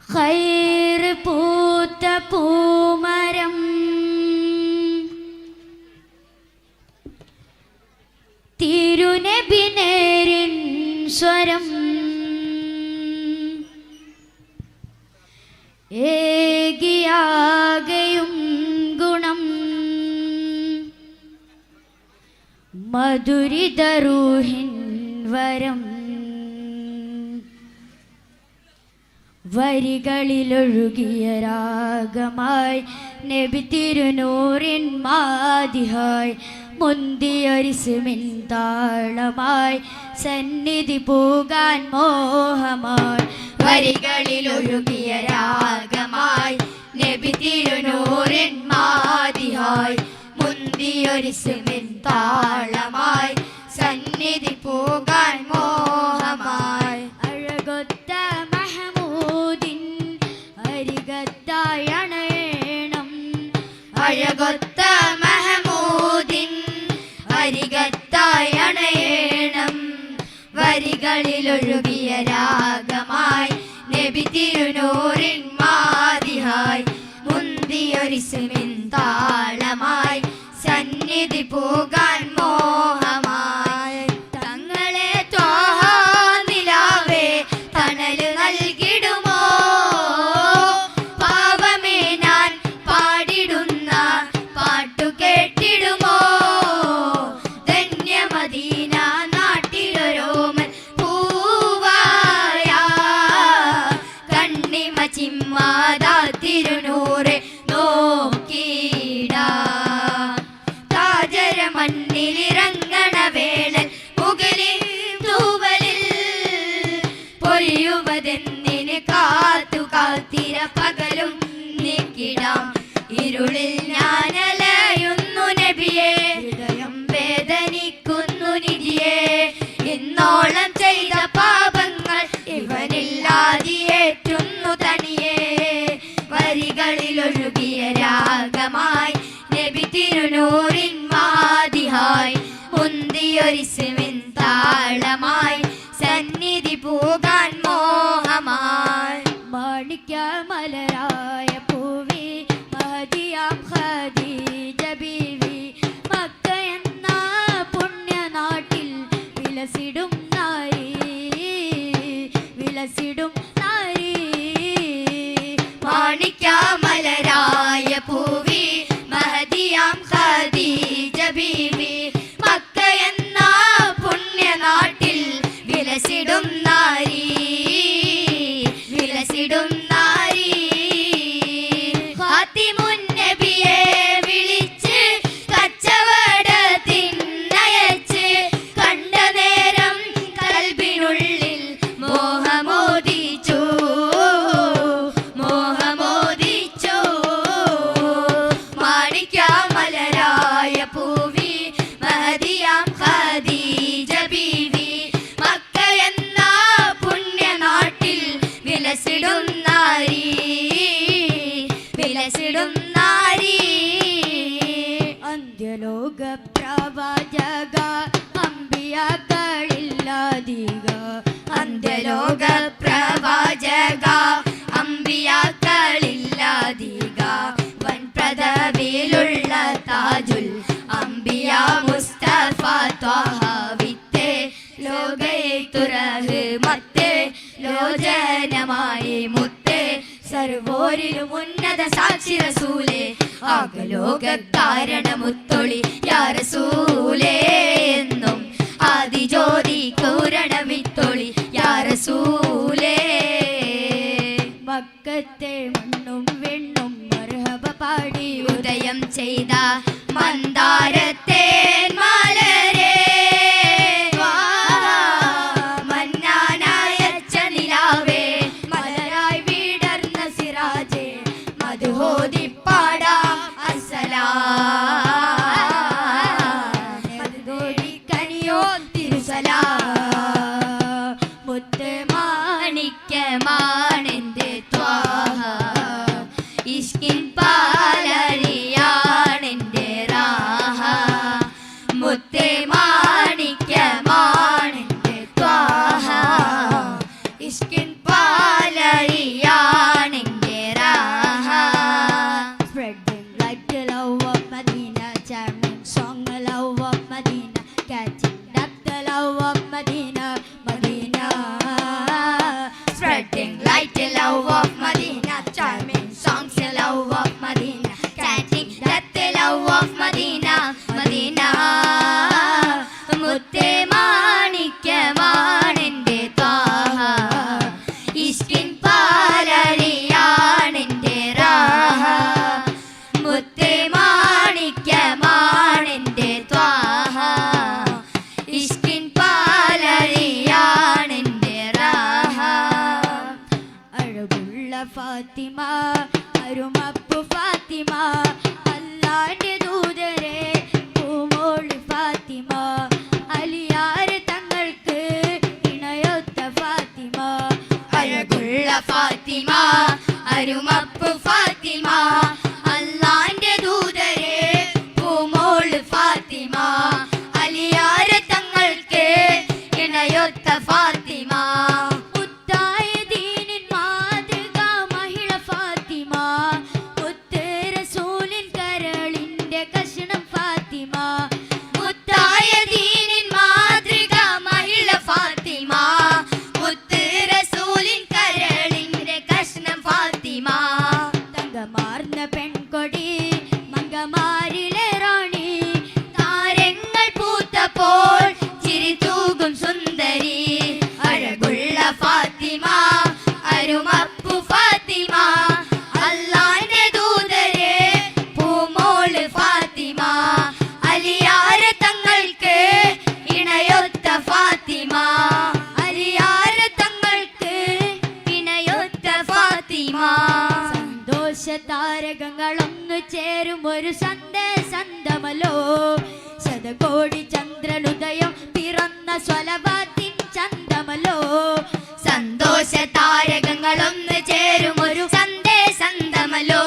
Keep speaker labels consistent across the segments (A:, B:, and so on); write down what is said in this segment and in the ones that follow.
A: ഖൈർ പൂത്ത പൂമരം തിരുനബി നേരിൻ സ്വരം ഏകിയാകയും ഗുണം മധുരിതരൂഹിൻ വരം വരികളിലൊഴുകിയ രാഗമായി നബി തിരുനൂറിൻ മാതിഹായി മുന്തിയൊരിസ്മിൻ താളമായി സന്നിധി പോകാൻ മോഹമായി വരികളിലൊഴുകിയ രാഗമായി നബി തിരുനൂറിൻ മാതിഹായി മുന്തിയൊരിസ്മിൻ താളമായി സന്നിധി പോകാൻ മോഹമായി അഴകൊത്ത മഹമൂദിൻ അരികത്തായണേണം അഴകൊത്ത മഹമൂദിൻ അരികത്തായണേണം വരികളിലൊഴുകിയ രാഗമായി നബി തിരുനൂറിൻ മാതിഹായി മുന്തിയൊരിസ്മിൻ താളമായി സന്നിധി പോകാൻ മോഹമായി തങ്ങളെ ത്വാഹ നിലാവേ തണല് നൽകിടുമോ പാവമേ ഞാൻ പാടിടുന്ന പാട്ടു കേട്ടിടുമോ ധന്യമദീന നാട്ടിലൊരോമൻ പൂവായ കണ്ണിമ ചിമ്മാതാ തിരുനൂറെ നോക്കിടാ മണ്ണിലിറങ്ങണ വേളൽ മുകളിൽ തൂവലിൽ പൊഴിയുവതെന്നിന് കാത്തു കാത്തിര പകലും നീക്കിടാം ഇരുളിൽ ഞാനലയുന്നു നബിയെ ഹൃദയം വേദനിക്കുന്നു നിധിയെ ഇന്നോളം ചെയ്ത പാപങ്ങൾ ഇവനില്ലാതിയേറ്റുന്നു തനിയെ വരികളിലൊഴുകിയ രാഗമായി നബി തിരുനൂറിൻ മാതിഹായി മുന്തിയൊരിസ്മിൻ താളമായി സന്നിധി പോകാൻ മോഹമായി മാണിക്യമലരായ പൂവി മഹദിയാം ഖദീജ ബീവി മക്ക എന്ന പുണ്യനാട്ടിൽ വിലസിടും നാരി വിലസിടും നാരി മാണിക്യമലരായ പൂവി മഹദിയാം ഖദീജ ബീവി മക്ക എന്ന പുണ്യനാട്ടിൽ വിലസിടും നാരി വിലസിടും നാരി ഫാത്തിമുൻ നബിയെ വിളിച്ച് കച്ചവടത്തിനയച്ച് കണ്ട നേരം കൽബിനുള്ളിൽ മോഹമോദിച്ചു മോഹമോദിച്ചു മാണിക്യമലരായ പൂവി മഹദിയാം ഖദീജ ബീവി മക്ക എന്ന പുണ്യനാട്ടിൽ വിലസിടും നാരി വിലസിടും നാരി അന്ത്യലോക പ്രവാചക അമ്പിയാക്കളില്ലാതിക അന്ത്യലോക പ്രവാചക അമ്പിയാക്കളില്ലാതിക വൻപ്രദവിയിലുള്ള താജുൽ അംബിയ മുസ്തഫ ത്വാഹ വിത്തേ ലോകൈതുറഹ് മത്തേ ലോചനമായി മുത്തേ സർവോരിലും ഉന്നത സാക്ഷി റസൂലേ ആകലോക കാരണമുത്തൊളി യാ റസൂലേ എന്നും ആദിജ്യോതി പൂരണമിത്തൊളി യാ റസൂലേ മക്കത്തെ മണ്ണും വെണ്ണും മർഹബ പാടി ഉദയം ചെയ്ത മന്ദാരത്തെ മലരേ മന്നാനായച്ച നിലാവേ മലരായി വിടർന്ന സിറാജേ മധുഹോദിപ്പാടാ അസ്സലാം മധുഹോദിക്കനിയോ തിരുസലാം മുത്ത് മാണിക്യമാണെന്റെ ത്വാഹ ഇഷ്കിൻ പാലരിയാണെന്റെ രാഹ അഴകുള്ള ഫാത്തിമ അരുമപ്പു ഫാത്തിമ അല്ലാന്റെ ദൂതരെ പൂമോള് ഫാത്തിമ അലിയാര് തങ്ങൾക്ക് ഇണയൊത്ത ഫാത്തിമ അഴകുള്ള ഫാത്തിമ അരുമപ്പു ഫാത്തിമ അല്ലാന്റെ ദൂതരെ പൂമോള് ഫാത്തിമ അലിയാര് തങ്ങൾക്ക് ഇണയൊത്ത ഫാത്തിമ മുത്തായ ദീനിൻ മാതൃക മഹിള ഫാത്തിമ മുത്ത് റസൂലിൻ കരളിന്റെ കഷണം ഫാത്തിമ മുത്തായ ദീനിൻ മാതൃക മഹിള ഫാത്തിമ മുത്ത് റസൂലിൻ കരളിന്റെ കഷണം ഫാത്തിമ തങ്കമാർന്ന പെൺകൊടി മങ്കമാരിലെ റാണി താരങ്ങൾ പൂത്തപ്പോൾ ചിരി തൂകും സുന്ദരി അഴകുള്ള ഫാത്തിമ അരുമപ്പു ഫാത്തിമ അല്ലാന്റെ ദൂതരെ പൂമോള് ഫാത്തിമ അലിയാര് തങ്ങൾക്ക് ഇണയൊത്ത ഫാത്തിമ അലിയാര് തങ്ങൾക്ക് ഇണയൊത്ത ഫാത്തിമ സന്തോഷ താരകങ്ങളൊന്നു ചേരും ഒരു സന്ദേശന്തമല്ലോ ശതകോടി ചന്ദ്രനുദയം പിറന്ന സ്വലവാത്തിൻ ചന്തമല്ലോ സന്തോഷ താരകങ്ങളൊന്നു ചേരും ഒരു സന്ദേശന്തമല്ലോ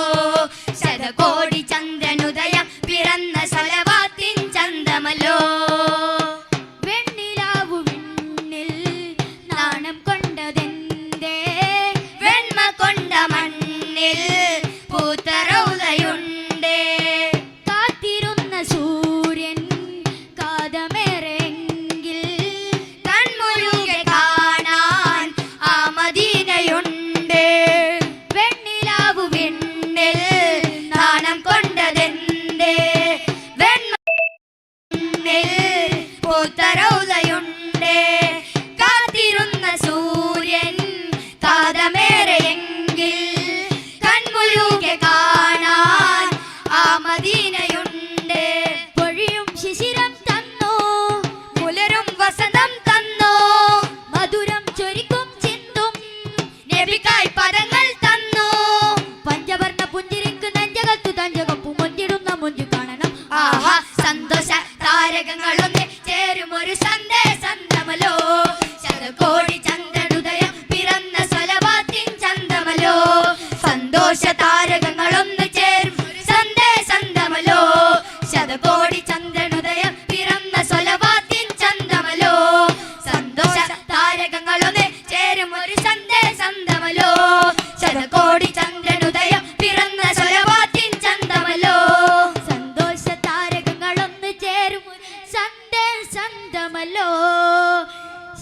A: ശതകോടി ചന്ദ്രനുദയം പിറന്ന സ്വലവാത്തിൻ ചന്തമല്ലോ വെണ്ണിലാവു വിണ്ണിൽ നാണം കൊണ്ടതെന്തേ വെണ്മ കൊണ്ട മണ്ണിൽ പൂത്തറൗലയുണ്ടേ കാത്തിരുന്ന സൂര്യൻ കാതമേറെങ്കിൽ കൺമുഴുകെ കാണാൻ ആ മദീനയുണ്ട് വെണ്ണിലാവു വിണ്ണിൽ നാണം കൊണ്ടതെന്തേ വെണ്മണ്ണിൽ പൂത്തറൗലയുണ്ട് കാത്തിരുന്ന സൂര്യൻ കാതമേറെയെങ്കിൽ കൺമുഴുകെ കാണാൻ ആ മദീനയുണ്ട് പൊഴിയും ശിശിരം തന്നോ പുലരും വസന്തം തന്നോ മധുരം ചൊരിക്കും ചിന്തും നബിക്കായി പദങ്ങൾ തന്നോ പഞ്ചവർണ്ണ പുഞ്ചിരിക്ക് നെഞ്ചകത്തു തഞ്ചകപ്പു മുഞ്ചിടുന്ന മുഞ്ചു കാണണം ആഹാ സന്തോഷ താരകങ്ങളൊന്ന് ചേരും ഒരു സന്ദേശന്തമല്ലോ ശതകോടി ചന്ദ്രനുദയം പിറന്ന സ്വലവാത്തിൻ ചന്തമല്ലോ സന്തോഷ താരകങ്ങളൊന്ന് ചേരും ഒരു സന്ദേശന്തമല്ലോ ശതകോടി ചന്ദ്രനുദയം പിറന്ന സ്വലവാത്തിൻ ചന്തമല്ലോ സന്തോഷ താരകങ്ങളൊന്ന് ചേരും ഒരു സന്ദേശന്തമല്ലോ ശതകോടി ചന്ദ്രനുദയം പിറന്ന സ്വലവാത്തിൻ ചന്തമല്ലോ സന്തോഷ താരകങ്ങളൊന്ന് ചേരും ഒരു സന്ദേശന്തമല്ലോ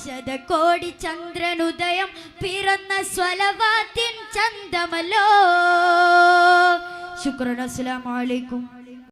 A: ശതകോടി ചന്ദ്രനുദയം പിറന്ന സ്വലവാത്തിൻ ചന്തമല്ലോ ശുക്രൻ അസ്സലാമു അലൈക്കും